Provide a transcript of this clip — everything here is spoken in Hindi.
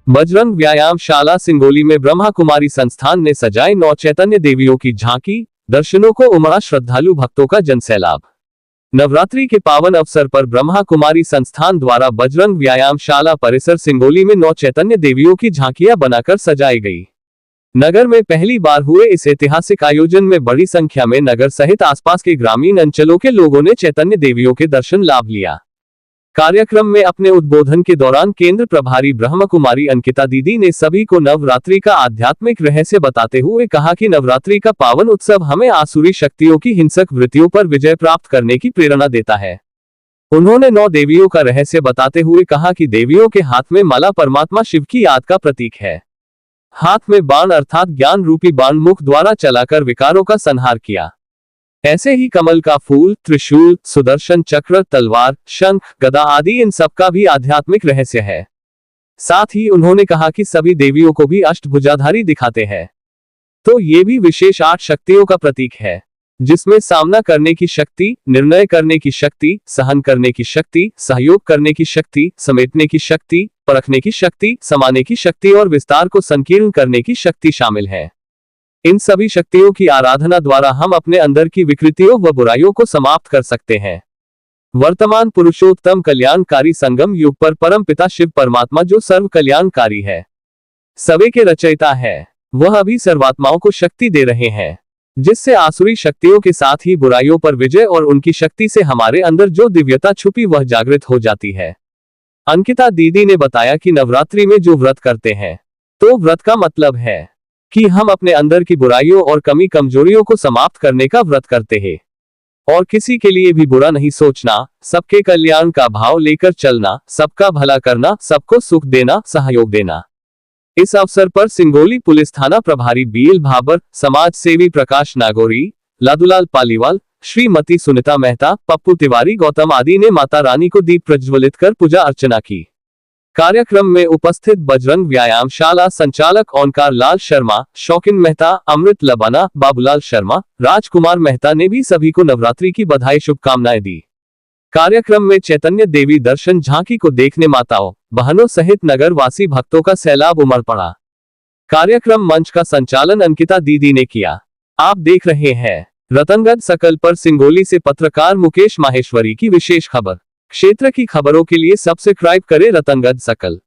बजरंग व्यायामशाला सिंगोली में ब्रह्मा कुमारी संस्थान ने सजाए 9 चैतन्य देवियों की झांकी, दर्शनों को उमड़ा श्रद्धालु भक्तों का जनसैलाब। नवरात्रि के पावन अवसर पर ब्रह्मा कुमारी संस्थान द्वारा बजरंग व्यायामशाला परिसर सिंगोली में 9 चैतन्य देवियों की झांकियां बनाकर सजाई गई। नगर में पहली बार हुए इस ऐतिहासिक आयोजन में बड़ी संख्या में नगर सहित आसपास के ग्रामीण अंचलों के लोगों ने चैतन्य देवियों के दर्शन लाभ लिया। कार्यक्रम में अपने उद्बोधन के दौरान केंद्र प्रभारी ब्रह्म कुमारी अंकिता दीदी ने सभी को नवरात्रि का आध्यात्मिक रहस्य बताते हुए कहा कि नवरात्रि का पावन उत्सव हमें आसुरी शक्तियों की हिंसक वृत्तियों पर विजय प्राप्त करने की प्रेरणा देता है। उन्होंने 9 देवियों का रहस्य बताते हुए कहा कि देवियों के हाथ में माला परमात्मा शिव की याद का प्रतीक है। हाथ में बाण अर्थात ज्ञान रूपी बाण मुख द्वारा चलाकर विकारों का संहार किया। ऐसे ही कमल का फूल, त्रिशूल, सुदर्शन चक्र, तलवार, शंख, गदा आदि इन सब का भी आध्यात्मिक रहस्य है। साथ ही उन्होंने कहा कि सभी देवियों को भी अष्टभुजाधारी दिखाते हैं, तो ये भी विशेष 8 शक्तियों का प्रतीक है, जिसमें सामना करने की शक्ति, निर्णय करने की शक्ति, सहन करने की शक्ति, सहयोग करने की शक्ति, समेटने की शक्ति, परखने की शक्ति, समाने की शक्ति और विस्तार को संकीर्ण करने की शक्ति शामिल है। इन सभी शक्तियों की आराधना द्वारा हम अपने अंदर की विकृतियों व बुराइयों को समाप्त कर सकते हैं। वर्तमान पुरुषोत्तम कल्याणकारी संगम युग पर परम पिता शिव परमात्मा जो सर्व कल्याणकारी है, सवे के रचयिता है, वह अभी सर्वात्माओं को शक्ति दे रहे हैं, जिससे आसुरी शक्तियों के साथ ही बुराइयों पर विजय और उनकी शक्ति से हमारे अंदर जो दिव्यता छुपी वह जागृत हो जाती है। अंकिता दीदी ने बताया कि नवरात्रि में जो व्रत करते हैं, तो व्रत का मतलब है कि हम अपने अंदर की बुराइयों और कमी कमजोरियों को समाप्त करने का व्रत करते हैं और किसी के लिए भी बुरा नहीं सोचना, सबके कल्याण का भाव लेकर चलना, सबका भला करना, सबको सुख देना, सहयोग देना। इस अवसर पर सिंगोली पुलिस थाना प्रभारी बीएल भाबर, समाज सेवी प्रकाश नागौरी, लादूलाल पालीवाल, श्रीमती सुनीता मेहता, पप्पू तिवारी, गौतम आदि ने माता रानी को दीप प्रज्वलित कर पूजा अर्चना की। कार्यक्रम में उपस्थित बजरंग व्यायामशाला संचालक ओंकार लाल शर्मा, शौकिन मेहता, अमृत लबाना, बाबूलाल शर्मा, राजकुमार मेहता ने भी सभी को नवरात्रि की बधाई शुभकामनाएं दी। कार्यक्रम में चैतन्य देवी दर्शन झांकी को देखने माताओं, बहनों सहित नगर वासी भक्तों का सैलाब उमड़ पड़ा। कार्यक्रम मंच का संचालन अंकिता दीदी ने किया। आप देख रहे हैं रतनगढ़ सकल पर सिंगोली से पत्रकार मुकेश माहेश्वरी की विशेष खबर। क्षेत्र की खबरों के लिए सब्सक्राइब करें रतनगढ़ सकल।